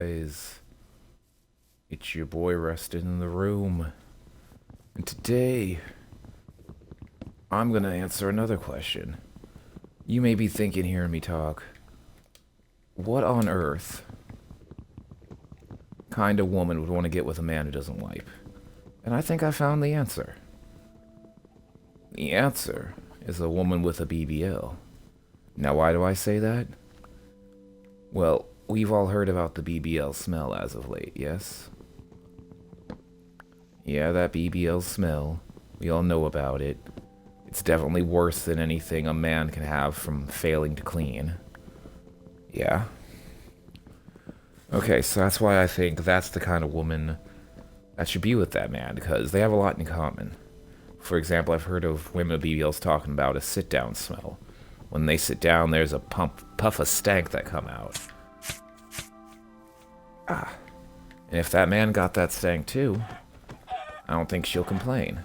Guys, it's your boy Rustin in the room. And today, I'm gonna answer another question. You may be thinking hearing me talk, what on earth kind of woman would want to get with a man who doesn't wipe? And I think I found the answer. The answer is a woman with a BBL. Now why do I say that? Well, we've all heard about the BBL smell as of late, yes? Yeah, that BBL smell. We all know about it. It's definitely worse than anything a man can have from failing to clean. Yeah. Okay, so that's why I think that's the kind of woman that should be with that man, because they have a lot in common. For example, I've heard of women with BBLs talking about a sit-down smell. When they sit down, there's a puff of stank that come out. And if that man got that stank too, I don't think she'll complain.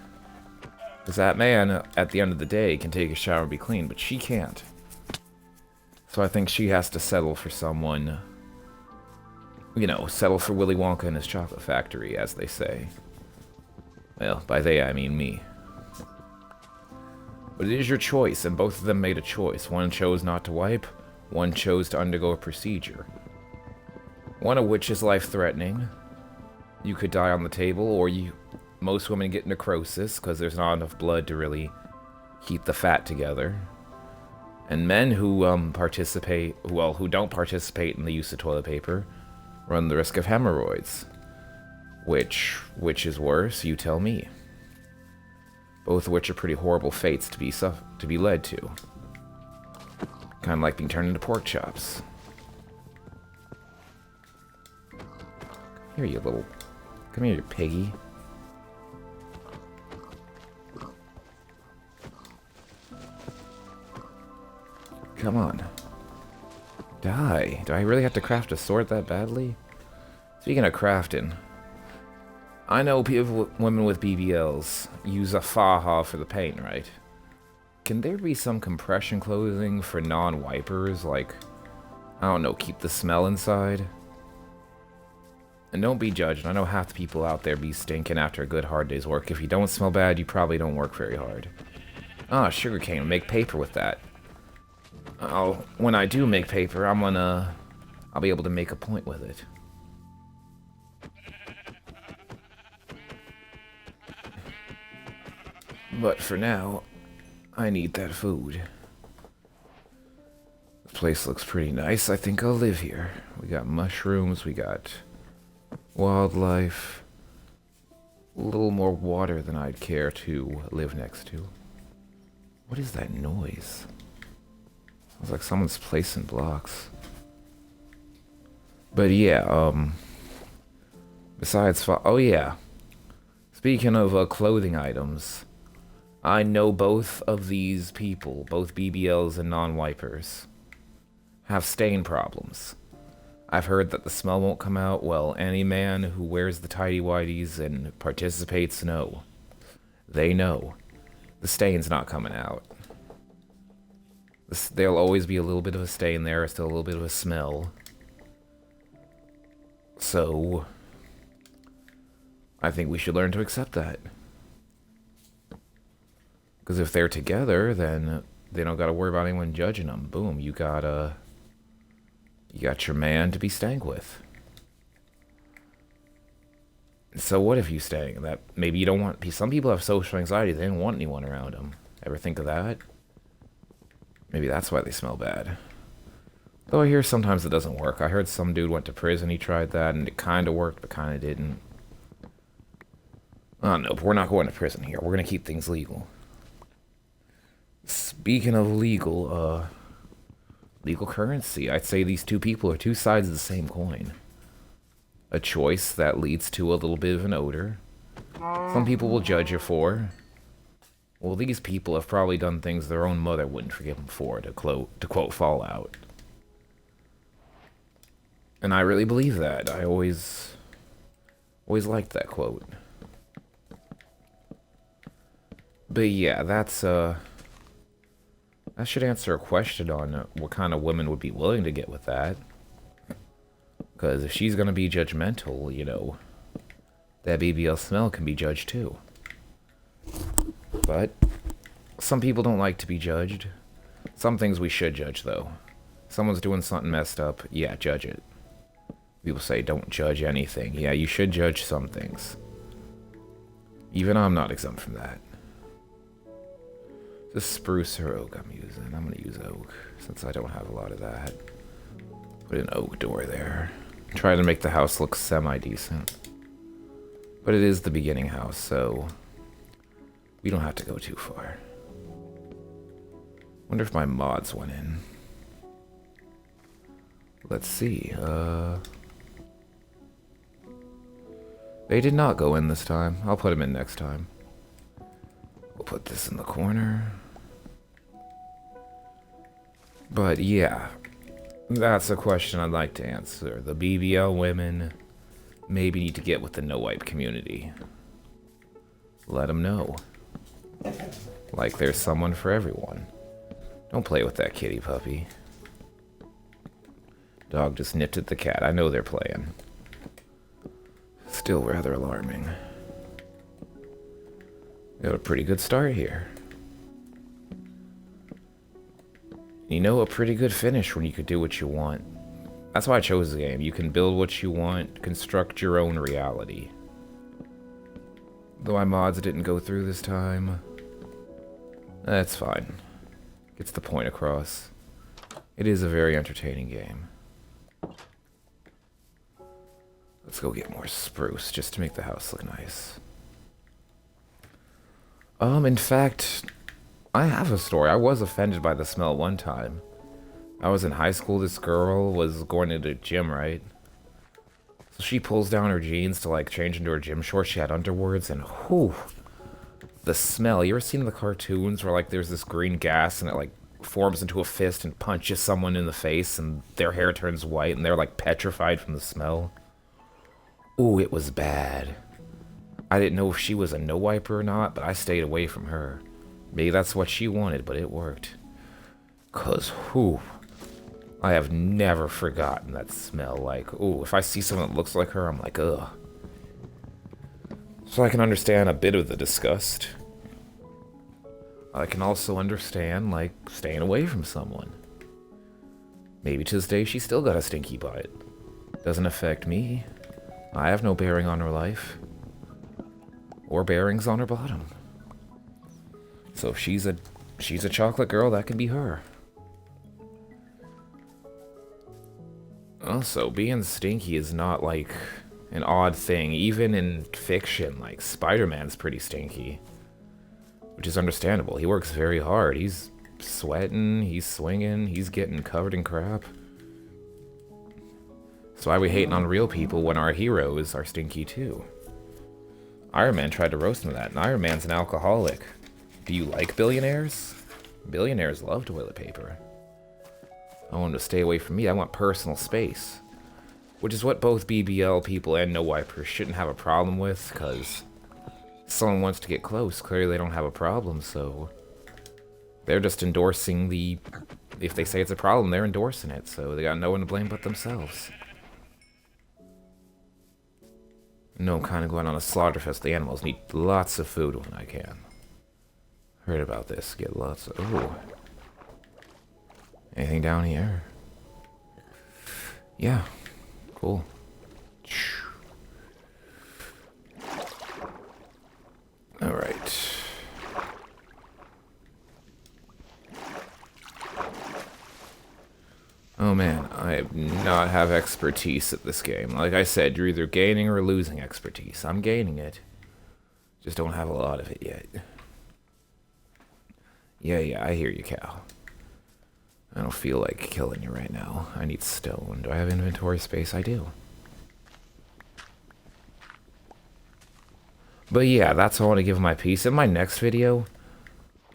Because that man, at the end of the day, can take a shower and be clean, but she can't. So I think she has to settle for someone, you know, settle for Willy Wonka and his chocolate factory, as they say. Well, by they, I mean me. But it is your choice, and both of them made a choice. One chose not to wipe, one chose to undergo a procedure. One of which is life-threatening. You could die on the table, or most women get necrosis, because there's not enough blood to really keep the fat together. And men who who don't participate in the use of toilet paper, run the risk of hemorrhoids. Which is worse, you tell me. Both of which are pretty horrible fates to be led to. Kind of like being turned into pork chops. Here, come here, you piggy. Come on. Die. Do I really have to craft a sword that badly? Speaking of crafting, I know women with BBLs use a faja for the paint, right? Can there be some compression clothing for non-wipers, like, I don't know, keep the smell inside? And don't be judged, I know half the people out there be stinking after a good hard day's work. If you don't smell bad, you probably don't work very hard. Ah, sugarcane, make paper with that. When I do make paper, I'll be able to make a point with it. But for now, I need that food. The place looks pretty nice. I think I'll live here. We got mushrooms, we got wildlife. A little more water than I'd care to live next to. What is that noise? Sounds like someone's placing blocks. But yeah, besides, oh yeah. Speaking of clothing items, I know both of these people, both BBLs and non-wipers, have stain problems. I've heard that the smell won't come out. Well, any man who wears the tighty-whities and participates know. They know. The stain's not coming out. There'll always be a little bit of a stain there, still a little bit of a smell. So, I think we should learn to accept that. Because if they're together, then they don't gotta worry about anyone judging them. Boom, you got your man to be stank with. So what if you stank? That maybe you don't want. Some people have social anxiety. They don't want anyone around them. Ever think of that? Maybe that's why they smell bad. Though I hear sometimes it doesn't work. I heard some dude went to prison. He tried that, and it kind of worked, but kind of didn't. I don't know, but we're not going to prison here. We're gonna keep things legal. Speaking of legal currency, I'd say these two people are two sides of the same coin. A choice that leads to a little bit of an odor. Some people will judge you for. Well, these people have probably done things their own mother wouldn't forgive them for, to quote Fallout. And I really believe that. I always liked that quote. But yeah, that should answer a question on what kind of women would be willing to get with that. Because if she's gonna be judgmental, you know, that BBL smell can be judged too. But some people don't like to be judged. Some things we should judge, though. Someone's doing something messed up, yeah, judge it. People say don't judge anything. Yeah, you should judge some things. Even I'm not exempt from that. This spruce or oak I'm using. I'm gonna use oak, since I don't have a lot of that. Put an oak door there. Try to make the house look semi-decent. But it is the beginning house, so we don't have to go too far. Wonder if my mods went in. Let's see, they did not go in this time. I'll put them in next time. We'll put this in the corner. But yeah, that's a question I'd like to answer. The BBL women maybe need to get with the no-wipe community. Let them know. Like there's someone for everyone. Don't play with that kitty puppy. Dog just nipped at the cat. I know they're playing. Still rather alarming. We have a pretty good start here. You know, a pretty good finish when you could do what you want. That's why I chose the game. You can build what you want, construct your own reality. Though my mods didn't go through this time. That's fine. Gets the point across. It is a very entertaining game. Let's go get more spruce just to make the house look nice. In fact, I have a story. I was offended by the smell one time. I was in high school. This girl was going to the gym, right? So she pulls down her jeans to like change into her gym shorts. She had underwears and whew, the smell. You ever seen the cartoons where like there's this green gas and it like forms into a fist and punches someone in the face and their hair turns white and they're like petrified from the smell? Ooh, it was bad. I didn't know if she was a no-wiper or not, but I stayed away from her. Maybe that's what she wanted, but it worked. 'Cause, whew, I have never forgotten that smell. Like, ooh, if I see someone that looks like her, I'm like, ugh. So I can understand a bit of the disgust. I can also understand, like, staying away from someone. Maybe to this day she still got a stinky butt. Doesn't affect me. I have no bearing on her life. Or bearings on her bottom. So if she's a chocolate girl, that can be her. Also, being stinky is not like an odd thing. Even in fiction, like Spider-Man's pretty stinky. Which is understandable. He works very hard. He's sweating, he's swinging, he's getting covered in crap. That's why we hating on real people when our heroes are stinky too. Iron Man tried to roast him with that, and Iron Man's an alcoholic. Do you like billionaires? Billionaires love toilet paper. I want them to stay away from me. I want personal space. Which is what both BBL people and no-wipers shouldn't have a problem with, because someone wants to get close. Clearly they don't have a problem, so they're just endorsing the... If they say it's a problem, they're endorsing it, so they got no one to blame but themselves. No, I'm kind of going on a slaughterfest. The animals need lots of food when I can. Heard about this. Get lots of... Ooh. Anything down here? Yeah. Cool. Alright. Oh man, I not have expertise at this game. Like I said, you're either gaining or losing expertise. I'm gaining it. Just don't have a lot of it yet. Yeah, I hear you, Cal. I don't feel like killing you right now. I need stone. Do I have inventory space? I do. But yeah, that's all I want to give my piece. In my next video,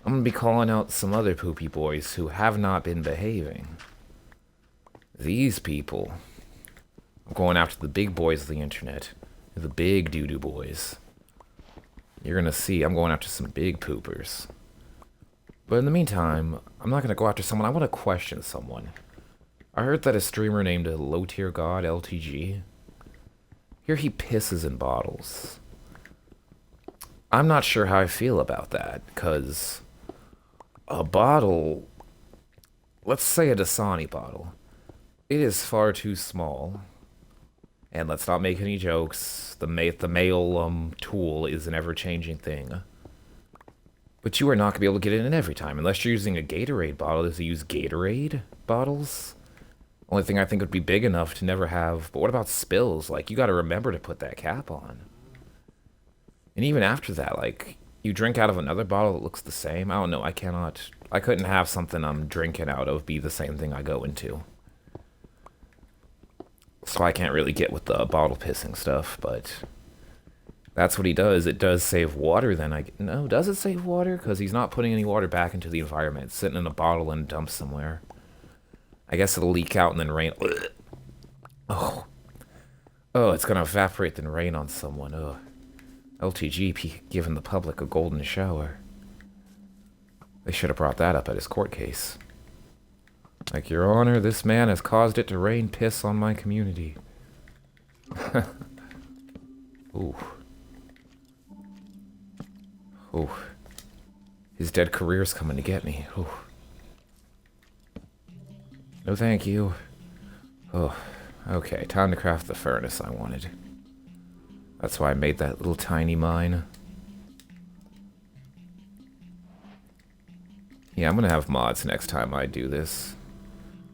I'm going to be calling out some other poopy boys who have not been behaving. These people, I'm going after the big boys of the internet. The big doo-doo boys. You're going to see I'm going after some big poopers. But in the meantime, I'm not going to go after someone. I want to question someone. I heard that a streamer named a Low Tier God, LTG, here he pisses in bottles. I'm not sure how I feel about that, because a bottle, let's say a Dasani bottle, it is far too small. And let's not make any jokes. The male tool is an ever-changing thing. But you are not going to be able to get it in every time. Unless you're using a Gatorade bottle. Does he use Gatorade bottles? Only thing I think would be big enough to never have... But what about spills? Like, you got to remember to put that cap on. And even after that, like, you drink out of another bottle that looks the same. I don't know. I couldn't have something I'm drinking out of be the same thing I go into. So I can't really get with the bottle pissing stuff, but... That's what he does. It does save water then. No, does it save water? Because he's not putting any water back into the environment. It's sitting in a bottle and dumped somewhere. I guess it'll leak out and then rain. Oh. Oh, it's going to evaporate then rain on someone. Oh. LTG giving the public a golden shower. They should have brought that up at his court case. Like, Your Honor, this man has caused it to rain piss on my community. Ooh. Ooh. His dead career's coming to get me. Ooh. No thank you. Oh. Okay, time to craft the furnace I wanted. That's why I made that little tiny mine. Yeah, I'm gonna have mods next time I do this.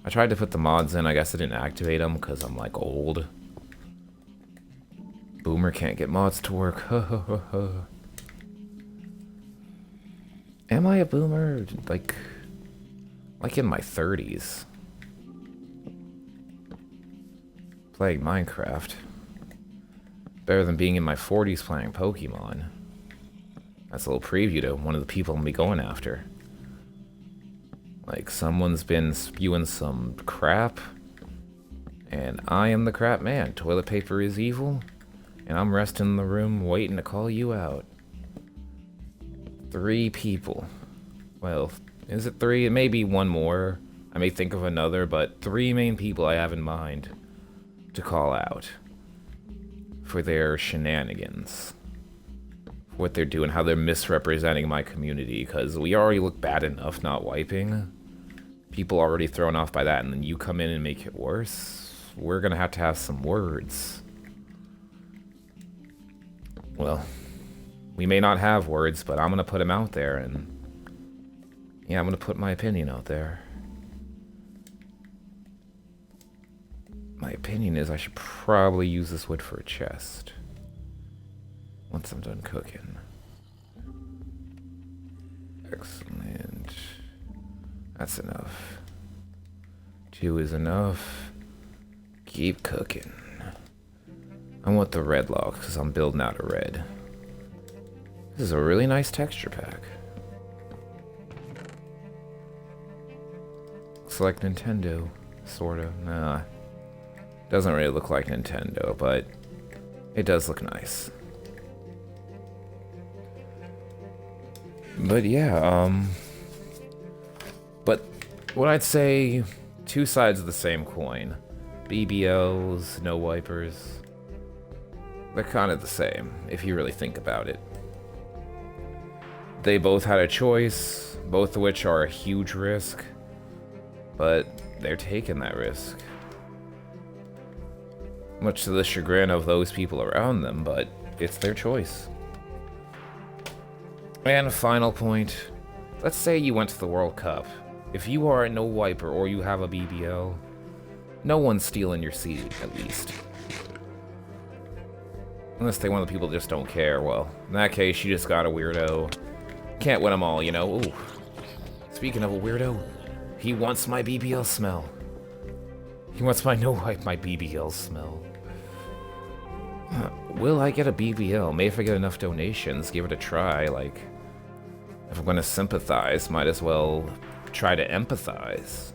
I tried to put the mods in, I guess I didn't activate them because I'm like old. Boomer can't get mods to work. Am I a boomer? Like in my 30s. Playing Minecraft. Better than being in my 40s playing Pokemon. That's a little preview to one of the people I'm gonna be going after. Like, someone's been spewing some crap, and I am the crap man. Toilet paper is evil, and I'm resting in the room waiting to call you out. 3 people. Well, is it 3? It may be one more. I may think of another, but 3 main people I have in mind to call out for their shenanigans. What they're doing, how they're misrepresenting my community, because we already look bad enough not wiping. People already thrown off by that, and then you come in and make it worse. We're gonna have to have some words. Well, we may not have words, but I'm gonna put them out there, and yeah, I'm gonna put my opinion out there. My opinion is I should probably use this wood for a chest. Once I'm done cooking. Excellent. That's enough. 2 is enough. Keep cooking. I want the red log because I'm building out a red. This is a really nice texture pack. Looks like Nintendo, sorta. Nah. Doesn't really look like Nintendo, but it does look nice. But yeah, but what I'd say, 2 sides of the same coin. BBLs, no wipers. They're kind of the same, if you really think about it. They both had a choice, both of which are a huge risk, but they're taking that risk. Much to the chagrin of those people around them, but it's their choice. And final point, let's say you went to the World Cup. If you are a no wiper or you have a BBL, no one's stealing your seat, at least. Unless they one of the people just don't care. Well, in that case, you just got a weirdo. Can't win them all, you know. Ooh. Speaking of a weirdo, he wants my BBL smell. He wants my no-wipe my BBL smell. Will I get a BBL? Maybe if I get enough donations, give it a try. Like, if I'm gonna sympathize, might as well try to empathize.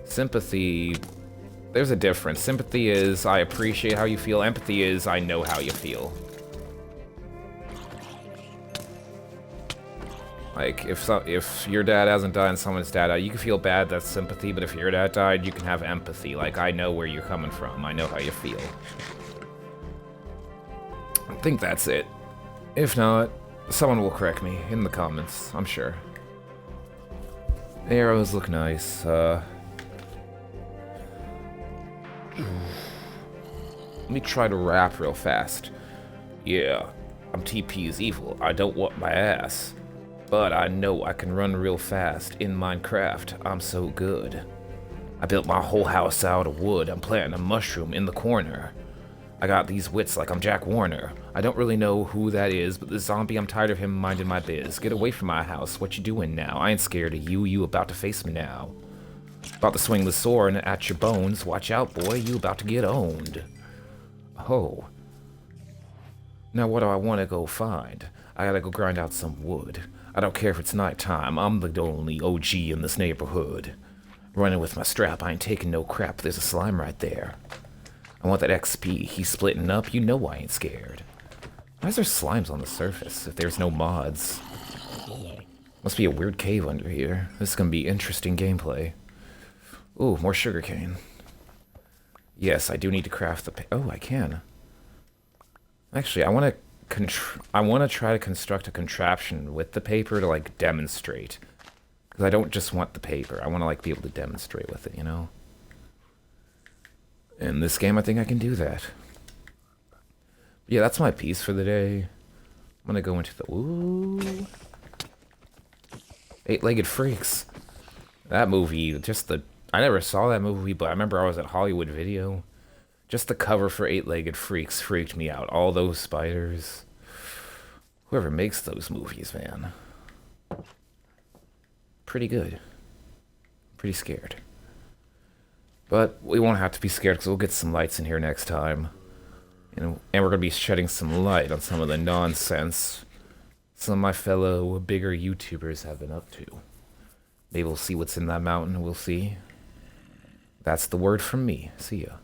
Sympathy, there's a difference. Sympathy is, I appreciate how you feel. Empathy is, I know how you feel. Like, if your dad hasn't died and someone's dad died, you can feel bad, that's sympathy, but if your dad died, you can have empathy. Like, I know where you're coming from. I know how you feel. I think that's it. If not, someone will correct me in the comments, I'm sure. The arrows look nice. Let me try to rap real fast. Yeah, I'm TP's evil. I don't want my ass. But I know I can run real fast in Minecraft. I'm so good. I built my whole house out of wood. I'm planting a mushroom in the corner. I got these wits like I'm Jack Warner. I don't really know who that is, but the zombie, I'm tired of him minding my biz. Get away from my house. What you doing now? I ain't scared of you. You about to face me now. About to swing the sword at your bones. Watch out, boy. You about to get owned. Oh. Now what do I want to go find? I gotta go grind out some wood. I don't care if it's nighttime, I'm the only OG in this neighborhood. Running with my strap, I ain't taking no crap, there's a slime right there. I want that XP, he's splitting up, you know I ain't scared. Why is there slimes on the surface if there's no mods? Must be a weird cave under here. This is gonna be interesting gameplay. Ooh, more sugarcane. Yes, I do need to craft the oh, I can. Actually, I want to try to construct a contraption with the paper to, like, demonstrate. Because I don't just want the paper. I want to, like, be able to demonstrate with it, you know? In this game, I think I can do that. Yeah, that's my piece for the day. I'm going to go into the... Ooh. Eight-Legged Freaks. That movie, just the... I never saw that movie, but I remember I was at Hollywood Video. Just the cover for Eight-Legged Freaks freaked me out. All those spiders. Whoever makes those movies, man. Pretty good. Pretty scared. But we won't have to be scared because we'll get some lights in here next time. And we're going to be shedding some light on some of the nonsense some of my fellow bigger YouTubers have been up to. Maybe we'll see what's in that mountain. We'll see. That's the word from me. See ya.